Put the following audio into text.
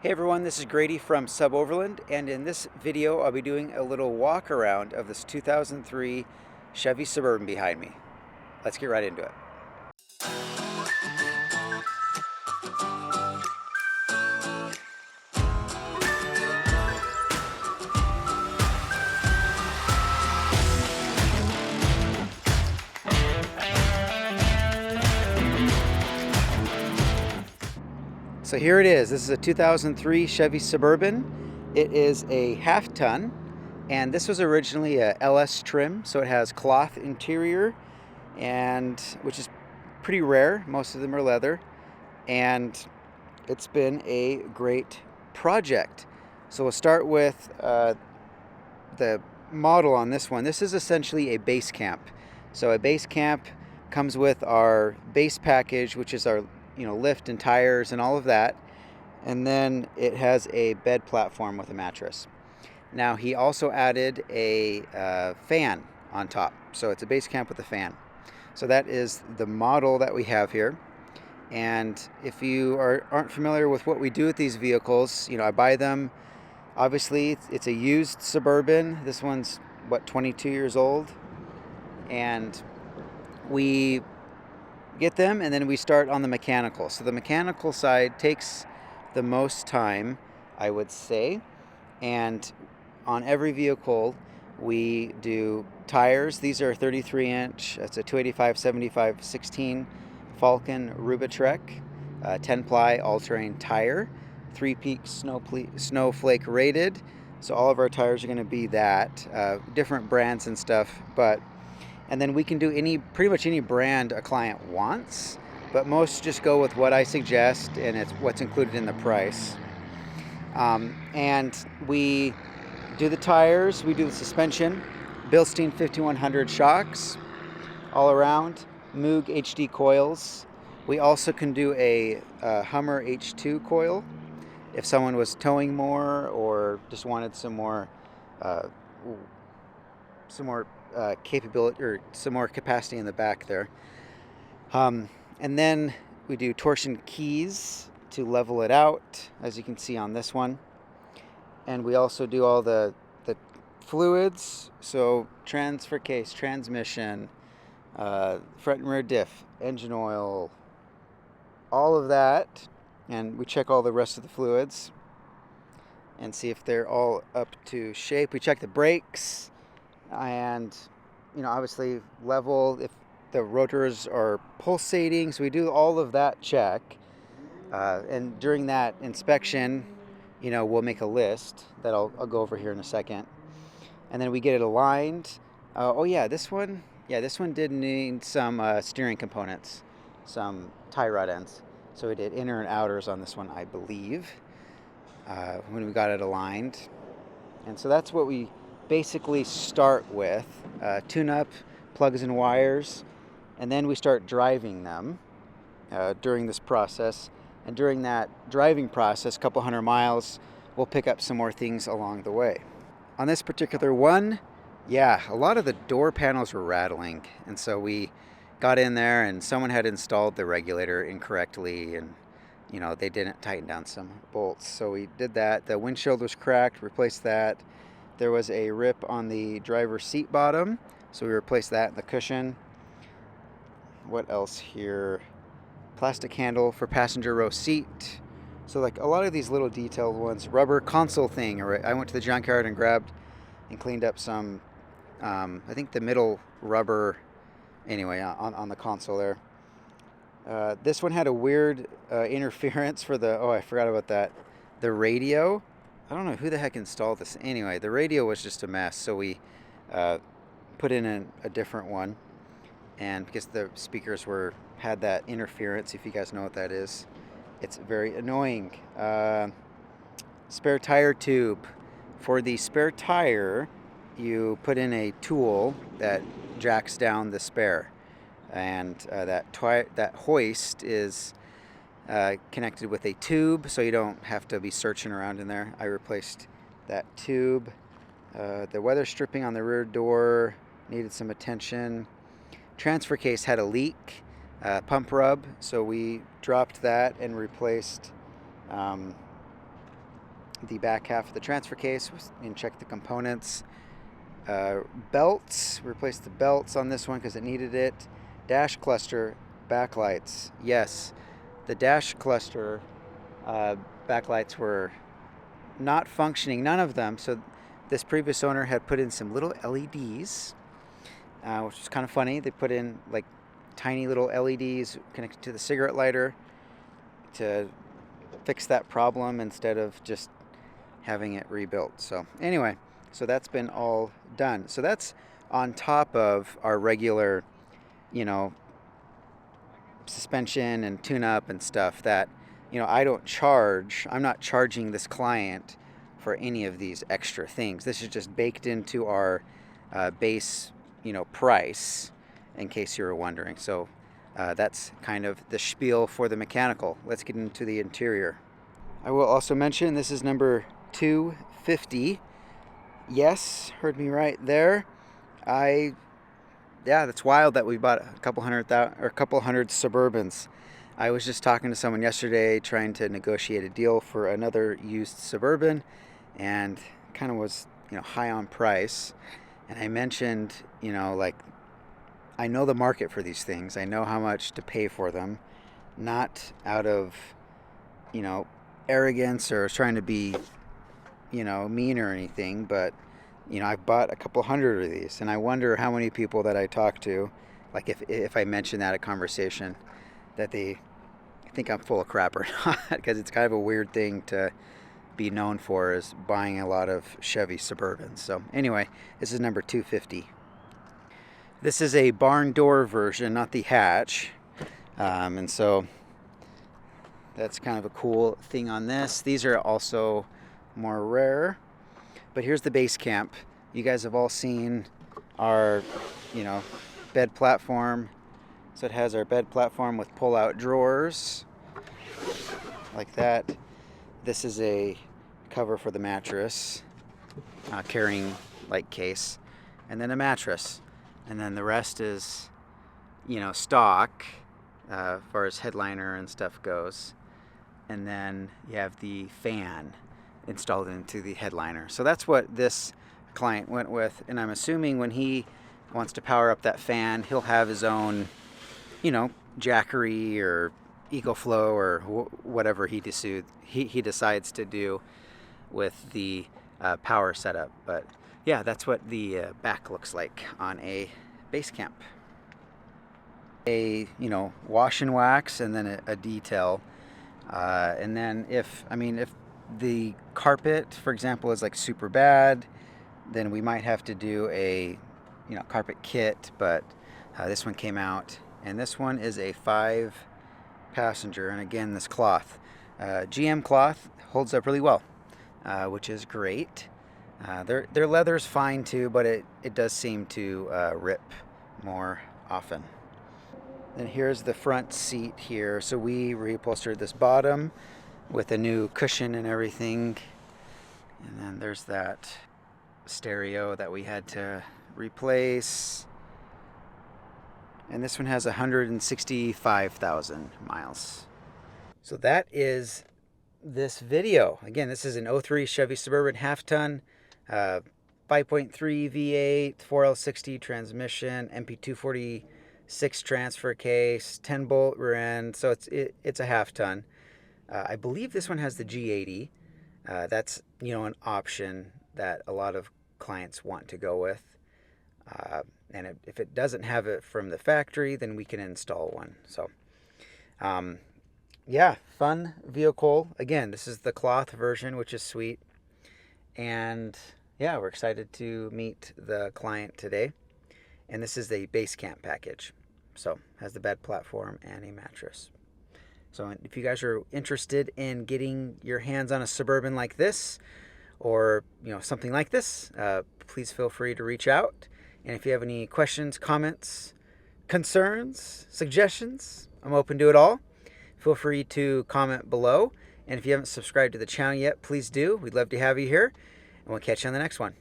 Hey everyone, this is Grady from SUBOVERLAND, and in this video I'll be doing a little walk around of this 2003 Chevy Suburban behind me. Let's get right into it. So here it is. This is a 2003 Chevy Suburban. It is a half ton, and this was originally a LS trim, so it has cloth interior, and which is pretty rare. Most of them are leather, and it's been a great project. So we'll start with the model on this one. This is essentially a BASECAMP. So a BASECAMP comes with our base package, which is our lift and tires and all of that, and then it has a bed platform with a mattress. Now he also added a fan on top, so it's a BASECAMP with a fan. So that is the model that we have here. And if you aren't familiar with what we do with these vehicles, I buy them. Obviously it's a used Suburban. This one's 22 years old, and we get them and then we start on the mechanical. So the mechanical side takes the most time, I would say, and on every vehicle we do tires. These are 33-inch. That's a 285/75/16 Falcon Rubitrek 10-ply all-terrain tire, 3-peak snowflake rated. So all of our tires are going to be that, different brands and stuff, and then we can do pretty much any brand a client wants, but most just go with what I suggest, and it's what's included in the price. And we do the tires, we do the suspension, Bilstein 5100 shocks all around, Moog HD coils. We also can do a Hummer H2 coil if someone was towing more or just wanted some more capability or some more capacity in the back there. And then we do torsion keys to level it out, as you can see on this one. And we also do all the fluids, so transfer case, transmission, front and rear diff, engine oil, all of that. And we check all the rest of the fluids and see if they're all up to shape. We check the brakes, and obviously level if the rotors are pulsating. So we do all of that check, and during that inspection we'll make a list that I'll go over here in a second, and then we get it aligned. This one did need some steering components, some tie rod ends, so we did inner and outers on this one, I believe, when we got it aligned. And so that's what we basically start with, tune-up, plugs and wires, and then we start driving them during this process. And during that driving process, a couple hundred miles, we'll pick up some more things along the way. On this particular one, a lot of the door panels were rattling, and so we got in there and someone had installed the regulator incorrectly, and they didn't tighten down some bolts, so we did that. The windshield was cracked, replaced that. There was a rip on the driver's seat bottom, so we replaced that in the cushion. What else here? Plastic handle for passenger row seat. So like a lot of these little detailed ones. Rubber console thing. I went to the junkyard and grabbed and cleaned up some, I think the middle rubber, anyway, on the console there. This one had a weird interference for I forgot about that. The radio. I don't know who the heck installed this. Anyway, the radio was just a mess, so we put in a different one, and because the speakers had that interference, if you guys know what that is, it's very annoying. Spare tire tube. For the spare tire, you put in a tool that jacks down the spare, and that hoist is connected with a tube, so you don't have to be searching around in there. I replaced that tube. The weather stripping on the rear door needed some attention. Transfer case had a leak, pump rub, so we dropped that and replaced the back half of the transfer case and check the components. Belts, replaced the belts on this one because it needed it. Dash cluster, backlights. Yes, the dash cluster backlights were not functioning, none of them. So this previous owner had put in some little LEDs, which was kind of funny. They put in like tiny little LEDs connected to the cigarette lighter to fix that problem instead of just having it rebuilt. So anyway, so that's been all done. So that's on top of our regular, you know, suspension and tune-up and stuff that, you know, I don't charge. I'm not charging this client for any of these extra things. This is just baked into our base, you know, price, in case you were wondering. So that's kind of the spiel for the mechanical. Let's get into the interior. I will also mention this is number 250. Yes, heard me right there. Yeah, that's wild that we bought a couple hundred Suburbans. I was just talking to someone yesterday trying to negotiate a deal for another used Suburban, and kind of was, you know, high on price. And I mentioned, you know, like, I know the market for these things. I know how much to pay for them, not out of, you know, arrogance or trying to be, you know, mean or anything, but, you know, I've bought a couple hundred of these, and I wonder how many people that I talk to, like if I mention that a conversation, that they think I'm full of crap or not, because it's kind of a weird thing to be known for, is buying a lot of Chevy Suburbans. So anyway, this is number 250. This is a barn door version, not the hatch, and so that's kind of a cool thing on this. These are also more rare. But here's the BASECAMP. You guys have all seen our, you know, bed platform. So it has our bed platform with pull-out drawers, like that. This is a cover for the mattress, carrying light case, and then a mattress. And then the rest is, you know, stock, as far as headliner and stuff goes. And then you have the fan installed into the headliner. So that's what this client went with, and I'm assuming when he wants to power up that fan, he'll have his own, you know, Jackery or EcoFlow or whatever he decides to do with the power setup. But yeah, that's what the back looks like on a BASECAMP. A, you know, wash and wax, and then a detail, and then if the carpet, for example, is like super bad, then we might have to do a, you know, carpet kit. But this one came out, and this one is a 5-passenger, and again, this cloth, GM cloth, holds up really well, which is great. Their leather's fine too, but it does seem to rip more often. And here's the front seat here. So we reupholstered this bottom with a new cushion and everything. And then there's that stereo that we had to replace. And this one has 165,000 miles. So that is this video. Again, this is an 03 Chevy Suburban half-ton, 5.3 V8, 4L60 transmission, MP246 transfer case, 10-bolt rear end. So it's a half-ton. I believe this one has the G80. That's, you know, an option that a lot of clients want to go with. And if it doesn't have it from the factory, then we can install one. So, yeah, fun vehicle. Again, this is the cloth version, which is sweet. And yeah, we're excited to meet the client today. And this is the BASECAMP package. So, has the bed platform and a mattress. So if you guys are interested in getting your hands on a Suburban like this, or, you know, something like this, please feel free to reach out. And if you have any questions, comments, concerns, suggestions, I'm open to it all. Feel free to comment below. And if you haven't subscribed to the channel yet, please do. We'd love to have you here. And we'll catch you on the next one.